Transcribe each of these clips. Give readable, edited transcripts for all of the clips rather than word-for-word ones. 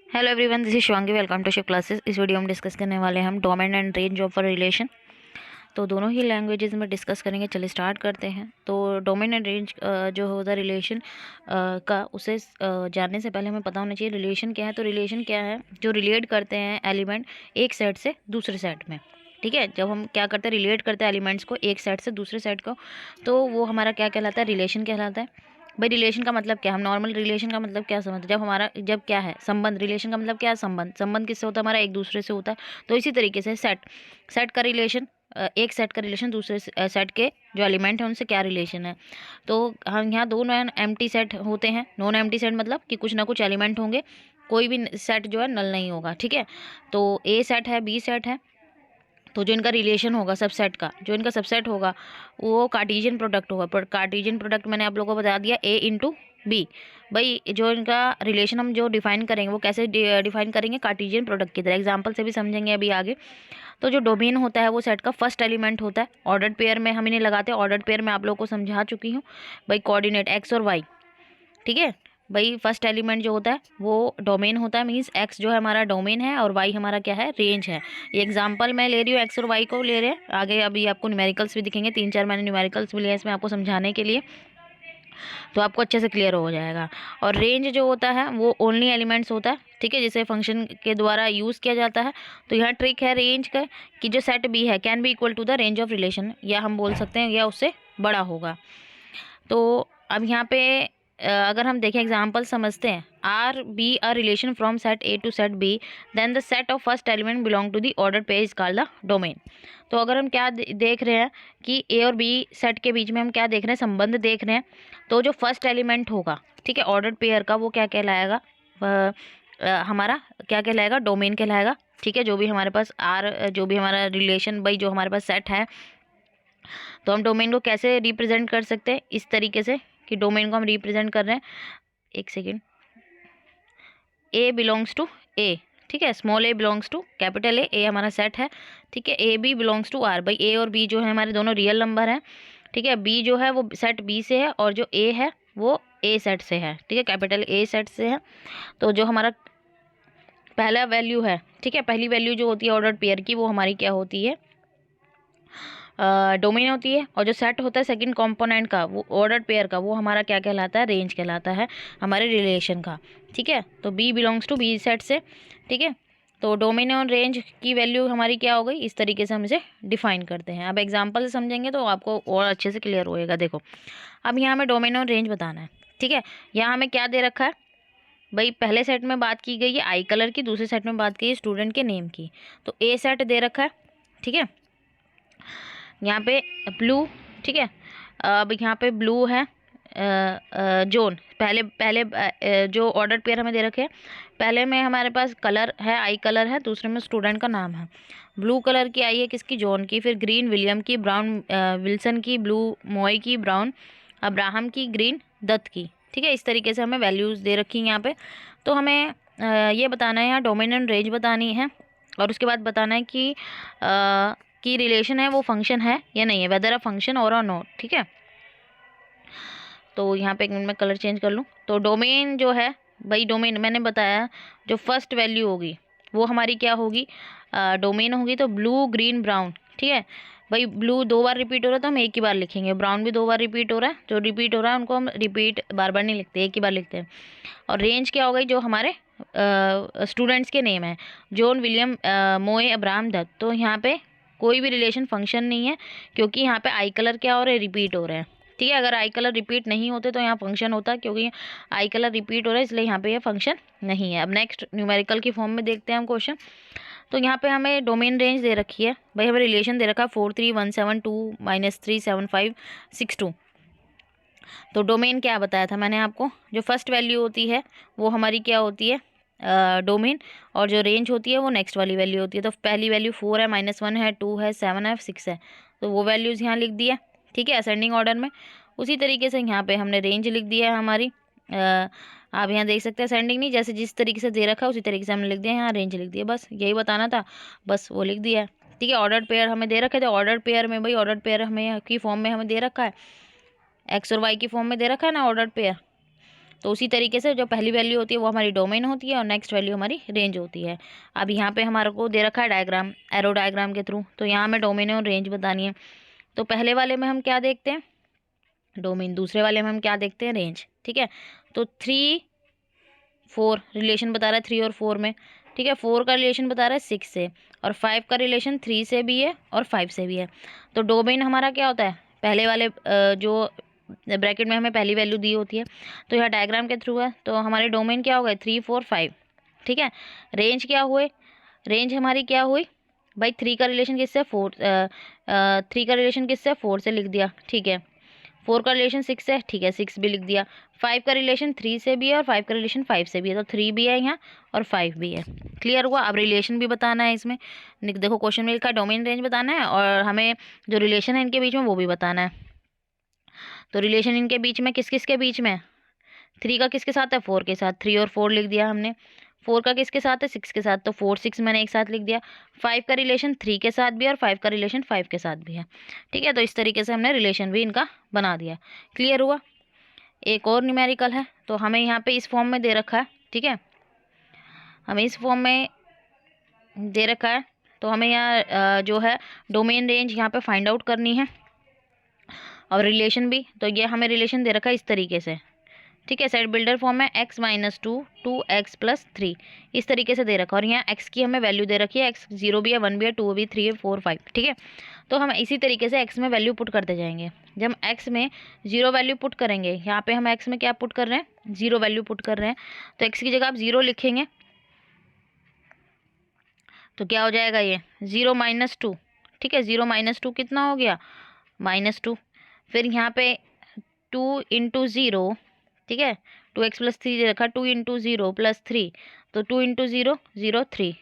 Hello everyone, this is Shivangi. Welcome to Shiv classes. इस video में discuss करने वाले हैं हम domain and range of a relation. तो दोनों ही लैंग्वेजेस में डिस्कस करेंगे। चलिए स्टार्ट करते हैं। तो डोमेन एंड रेंज जो होता है रिलेशन का, उसे जानने से पहले हमें पता होना चाहिए रिलेशन क्या है। तो रिलेशन क्या है? जो रिलेट करते हैं एलिमेंट एक सेट से दूसरे सेट में। ठीक है, जब हम क्या करते हैं, रिलेट करते हैं एलिमेंट्स को एक सेट से दूसरे सेट को, तो वो हमारा क्या कहलाता है? रिलेशन कहलाता है। भाई रिलेशन का मतलब क्या? हम नॉर्मल रिलेशन का मतलब क्या समझते हैं? जब क्या है संबंध। रिलेशन का मतलब क्या है? संबंध। संबंध किससे होता है? हमारा एक दूसरे से होता है। तो इसी तरीके से सेट सेट का रिलेशन, एक सेट का रिलेशन दूसरे सेट के जो एलिमेंट है उनसे क्या रिलेशन है। तो हम यहाँ दो नॉन एम्प्टी सेट होते हैं। नॉन एम्प्टी सेट मतलब कि कुछ ना कुछ एलिमेंट होंगे, कोई भी सेट जो है नल नहीं होगा। ठीक है, तो ए सेट है, बी सेट है। तो जो इनका रिलेशन होगा सबसेट का, जो इनका सबसेट होगा वो कार्टेशियन प्रोडक्ट होगा। पर कार्टेशियन प्रोडक्ट मैंने आप लोगों को बता दिया, ए इंटू बी। भाई जो इनका रिलेशन हम जो डिफाइन करेंगे वो कैसे डिफाइन करेंगे? कार्टेशियन प्रोडक्ट की तरह। एग्जांपल से भी समझेंगे अभी आगे। तो जो डोमेन होता है वो सेट का फर्स्ट एलिमेंट होता है। ऑर्डर्ड पेयर में हम इन्हें लगाते हैं। ऑर्डर्ड पेयर में आप लोगों को समझा चुकी हूँ भाई, कोऑर्डिनेट एक्स और वाई। ठीक है भाई, फर्स्ट एलिमेंट जो होता है वो डोमेन होता है। मीन्स एक्स जो है हमारा डोमेन है और वाई हमारा क्या है? रेंज है। ये एग्जांपल मैं ले रही हूँ, एक्स और वाई को ले रहे हैं। आगे अभी आपको न्यूमेरिकल्स भी दिखेंगे, 3-4 मैंने न्यूमेरिकल्स भी लिए इसमें आपको समझाने के लिए, तो आपको अच्छे से क्लियर हो जाएगा। और रेंज जो होता है वो ओनली एलिमेंट्स होता है। ठीक है, जिसे फंक्शन के द्वारा यूज़ किया जाता है। तो यहाँ ट्रिक है रेंज का कि जो सेट बी है can be equal to the range of relation, या हम बोल सकते हैं या उससे बड़ा होगा। तो अब यहाँ पे अगर हम देखें एग्जांपल समझते हैं। R be a relation from set A to set B, then the set of first element belong to the order pair is called the domain. तो अगर हम क्या देख रहे हैं कि ए और बी सेट के बीच में हम क्या देख रहे हैं? संबंध देख रहे हैं। तो जो फर्स्ट एलिमेंट होगा, ठीक है, ऑर्डर पेयर का, वो क्या कहलाएगा? हमारा क्या कहलाएगा? डोमेन कहलाएगा। ठीक है, जो भी हमारे पास आर, जो भी हमारा रिलेशन, भाई जो हमारे पास सेट है, तो हम डोमेन को कैसे रिप्रेजेंट कर सकते हैं? इस तरीके से कि डोमेन को हम रिप्रेजेंट कर रहे हैं। एक second. A belongs to A, ठीक है, small A belongs to capital A हमारा सेट है। ठीक है, A B belongs to R. भाई ए और बी जो है हमारे दोनों रियल नंबर हैं। ठीक है, बी जो है वो सेट बी से है और जो ए है वो ए सेट से है। ठीक है, कैपिटल ए सेट से है। तो जो हमारा पहला वैल्यू है, ठीक है, पहली वैल्यू जो होती है ऑर्डर पेयर की, वो हमारी क्या होती है? डोमेन होती है। और जो सेट होता है सेकंड कंपोनेंट का, वो ऑर्डर पेयर का, वो हमारा क्या कहलाता है? रेंज कहलाता है हमारे रिलेशन का। ठीक है, तो B belongs to B set से। ठीक है, तो डोमेन और रेंज की वैल्यू हमारी क्या हो गई? इस तरीके से हम इसे डिफाइन करते हैं। अब एग्जांपल से समझेंगे तो आपको और अच्छे से क्लियर होएगा। देखो, अब यहाँ हमें डोमेन और रेंज बताना है। ठीक है, यहाँ हमें क्या दे रखा है? भाई पहले सेट में बात की गई है आई कलर की, दूसरे सेट में बात की है स्टूडेंट के नेम की। तो ए सेट दे रखा है। ठीक है, यहाँ पे ब्लू। ठीक है, अब यहाँ पे ब्लू है। जोन पहले पहले जो ऑर्डर पेयर हमें दे रखे हैं, पहले में हमारे पास कलर है, आई कलर है, दूसरे में स्टूडेंट का नाम है। ब्लू कलर की आई है किसकी? जॉन की। फिर ग्रीन विलियम की, ब्राउन विल्सन की, ब्लू मोई की, ब्राउन अब्राहम की, ग्रीन दत्त की। ठीक है, इस तरीके से हमें वैल्यूज़ दे रखी हैं यहाँ पे। तो हमें ये बताना है, यहाँ डोमेन एंड रेंज बतानी है। और उसके बाद बताना है कि रिलेशन है वो फंक्शन है या नहीं है, वेदर अ फंक्शन और अ नॉट। ठीक है, तो यहाँ पे एक मिनट में कलर चेंज कर लूँ। तो डोमेन जो है, भाई डोमेन मैंने बताया, जो फर्स्ट वैल्यू होगी वो हमारी क्या होगी? डोमेन होगी। तो ब्लू ग्रीन ब्राउन। ठीक है, भाई ब्लू 2 बार रिपीट हो रहा है तो हम एक ही बार लिखेंगे। ब्राउन भी 2 बार रिपीट हो रहा है, जो रिपीट हो रहा है उनको हम रिपीट बार बार नहीं लिखते, एक ही बार लिखते हैं। और रेंज क्या हो गई? जो हमारे स्टूडेंट्स के नेम है, जॉन विलियम मोए अब्राहम दत्त। तो यहाँ पे कोई भी रिलेशन फंक्शन नहीं है, क्योंकि यहाँ पे आई कलर क्या हो रहा है? रिपीट हो रहे हैं। ठीक है, अगर आई कलर रिपीट नहीं होते तो यहाँ फंक्शन होता, क्योंकि आई कलर रिपीट हो रहा है इसलिए यहाँ पे ये फंक्शन नहीं है। अब नेक्स्ट न्यूमेरिकल की फॉर्म में देखते हैं हम क्वेश्चन। तो यहाँ पे हमें डोमेन रेंज दे रखी है। भाई हमें रिलेशन दे रखा है 43172-37562। तो डोमेन क्या बताया था मैंने आपको? जो फर्स्ट वैल्यू होती है वो हमारी क्या होती है? डोमेन। और जो रेंज होती है वो नेक्स्ट वाली वैल्यू होती है। तो पहली वैल्यू 4 है, -1 है, 2 है, 7 है, 6 है। तो वो वैल्यूज़ यहाँ लिख दी है। ठीक है, असेंडिंग ऑर्डर में। उसी तरीके से यहाँ पे हमने रेंज लिख दिया है हमारी। आप यहाँ देख सकते हैं, असेंडिंग नहीं, जैसे जिस तरीके से दे रखा है उसी तरीके से हमने लिख दिया, यहाँ रेंज लिख दिया। बस यही बताना था, बस वो लिख दिया है। ठीक है, ऑर्डर पेयर हमें दे रखे थे। ऑर्डर पेयर में, भाई ऑर्डर पेयर हमें की फॉर्म में हमें दे रखा है, एक्स और वाई की फॉर्म में दे रखा है ना ऑर्डर पेयर। तो उसी तरीके से जो पहली वैल्यू होती है वो हमारी डोमेन होती है और नेक्स्ट वैल्यू हमारी रेंज होती है। अब यहाँ पे हमारे को दे रखा है डायग्राम, एरो डायग्राम के थ्रू, तो यहाँ हमें डोमेन और रेंज बतानी है। तो पहले वाले में हम क्या देखते हैं, डोमेन, दूसरे वाले में हम क्या देखते हैं, रेंज। ठीक है, तो 3 4 रिलेशन बता रहा है 3 और 4 में। ठीक है, 4 का रिलेशन बता रहा है 6 से, और 5 का रिलेशन 3 से भी है और 5 से भी है। तो डोमेन हमारा क्या होता है, पहले वाले जो ब्रैकेट में हमें पहली वैल्यू दी होती है, तो यह डायग्राम के थ्रू है, तो हमारे डोमेन क्या हो गए 3 4 5। ठीक है, रेंज क्या हुए, रेंज हमारी क्या हुई भाई, 3 का रिलेशन किससे 4, 3 का रिलेशन किससे 4 से लिख दिया। ठीक है, 4 का रिलेशन 6 है, ठीक है 6 भी लिख दिया। 5 का रिलेशन 3 से भी है और 5 का रिलेशन 5 से भी है, तो 3 भी है यहाँ और 5 भी है। क्लियर हुआ। अब रिलेशन भी बताना है इसमें, देखो क्वेश्चन में लिखा डोमेन रेंज बताना है और हमें जो रिलेशन है इनके बीच में वो भी बताना है। तो रिलेशन इनके बीच में किस किस के बीच में, 3 का किसके साथ है 4 के साथ, 3 और 4 लिख दिया हमने। 4 का किसके साथ है 6 के साथ, तो 4 6 मैंने एक साथ लिख दिया। 5 का रिलेशन 3 के साथ भी है और 5 का रिलेशन 5 के साथ भी है। ठीक है, तो इस तरीके से हमने रिलेशन भी इनका बना दिया। क्लियर हुआ। एक और न्यूमेरिकल है, तो हमें यहाँ पे इस फॉर्म में दे रखा है। ठीक है, हमें इस फॉर्म में दे रखा है, तो हमें यहाँ जो है डोमेन रेंज यहाँ पे फाइंड आउट करनी है और रिलेशन भी। तो ये हमें रिलेशन दे रखा है इस तरीके से। ठीक है, सेट बिल्डर फॉर्म में x - 2 2x + 3 इस तरीके से दे रखा, और यहाँ x की हमें वैल्यू दे रखी है, x 0 भी है, 1 भी है, 2 भी, 3 है, 4 5। ठीक है, तो हम इसी तरीके से x में वैल्यू पुट करते जाएंगे। जब हम x में 0 वैल्यू पुट करेंगे, यहाँ पे हम x में क्या पुट कर रहे हैं 0 वैल्यू पुट कर रहे हैं, तो x की जगह आप 0 लिखेंगे, तो क्या हो जाएगा ये 0 - 2। ठीक है, 0 - 2 कितना हो गया -2। फिर यहाँ पे 2 × 0, ठीक है 2x + 3 दे रखा, 2 × 0 + 3, तो 2 × 0 0 3,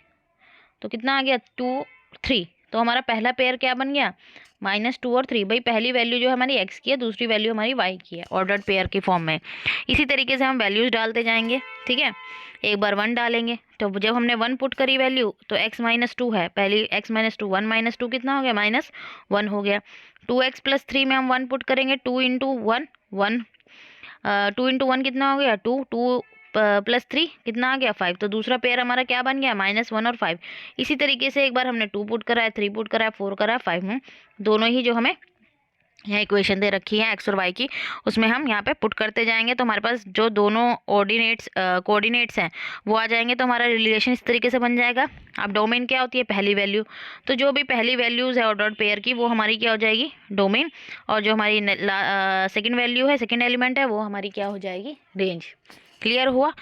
तो कितना आ गया 2 3। तो हमारा पहला पेयर क्या बन गया -2 और 3। भाई पहली वैल्यू जो हमारी x की है, दूसरी वैल्यू हमारी y की है, ऑर्डर्ड पेयर की फॉर्म में। इसी तरीके से हम वैल्यूज डालते जाएंगे। ठीक है, एक बार 1 डालेंगे, तो जब हमने 1 पुट करी वैल्यू, तो x - 2 है, पहली x - 2, 1 - 2 कितना हो गया -1 हो गया। 2x + 3 में हम 1 पुट करेंगे, 2 × 1 1, 2 × 1 कितना हो गया 2, 2 + 3 कितना आ गया 5। तो दूसरा पेयर हमारा क्या बन गया -1 और 5। इसी तरीके से एक बार हमने 2 पुट करा है, 3 पुट करा है, 4 करा है, 5 में, दोनों ही जो हमें यहाँ इक्वेशन दे रखी है x और y की, उसमें हम यहाँ पे पुट करते जाएंगे, तो हमारे पास जो दोनों कोऑर्डिनेट्स हैं वो आ जाएंगे, तो हमारा रिलेशन इस तरीके से बन जाएगा। अब डोमेन क्या होती है पहली वैल्यू, तो जो भी पहली वैल्यूज़ है ऑर्डर्ड पेयर की वो हमारी क्या हो जाएगी डोमेन, और जो हमारी सेकंड वैल्यू है, सेकंड एलिमेंट है, वो हमारी क्या हो जाएगी रेंज। क्लियर हुआ।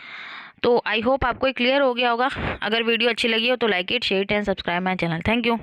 तो आई होप आपको क्लियर हो गया होगा। अगर वीडियो अच्छी लगी हो तो like it, share and subscribe my channel. Thank you.